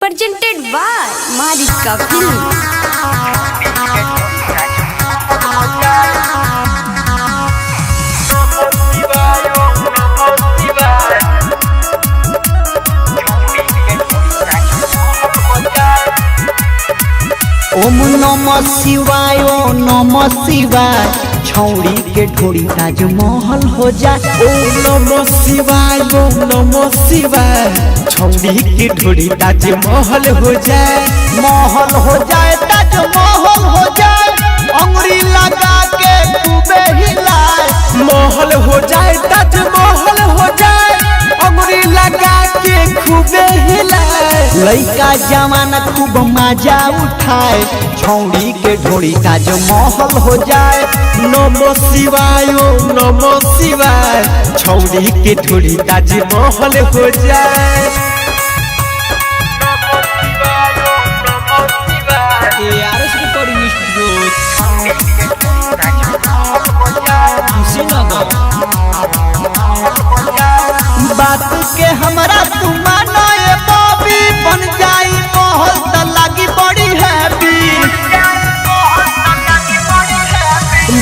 presented by Marika Film। ओम नमः शिवाय ओम नमः शिवाय छौड़ी के ढोड़ी ताजमहल हो जाए। ओम नमः शिवाय ओम नमः शिवाय छौड़ी के ढोड़ी ताजमहल हो जाए। महल हो जाए ताजमहल हो जाए अंगुरी लगा के खूबे हिलाए। महल हो जाए ताजमहल हो जाए अंगुरी लगा के खूबे हिलाए। लइका जवाना खूब मजा उठाए छौड़ी के ढोड़ी ताजमहल हो जाए। नमः शिवाय ओम नमः शिवाय छौड़ी के ढोड़ी ताजमहल हो जाए। बात के हमरा तू मानो ये बॉबी बन जाई महल त लागी बड़ी हैप्पी।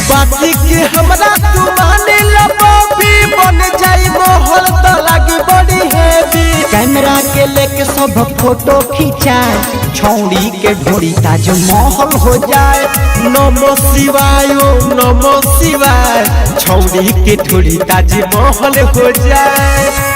बात के हमरा तू माने ला बॉबी बन जाई महल त लागी बड़ी हैवी। कैमरा के लेके सब फोटो खिंचाए छौड़ी के ढोड़ी ताजमहल हो जाए। नमः शिवाय ओम नमः शिवाय छौड़ी के ढोड़ी ताजमहल हो जाए।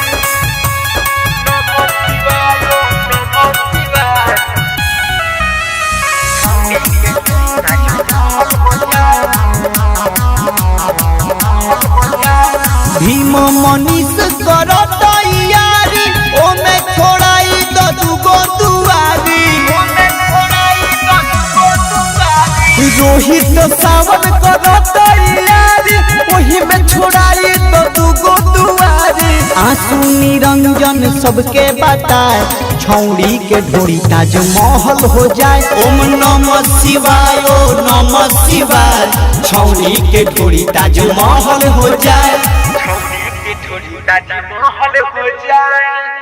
भीम मनीष कर तैयारी ओमे छोड़ाई तो दुगो दुआरी। रोहित सावन कर तैयारी वही में छोड़ाई तो दुगो दुआरी। आंसू निरंजन सबके बताए छौड़ी के ढोड़ी ताजमहल हो जाए। ओम नमः शिवाय ओम नमः शिवाय छौड़ी के ढोड़ी ताजमहल हो जाए। छौड़ी के ढोड़ी ताजमहल हो जाए।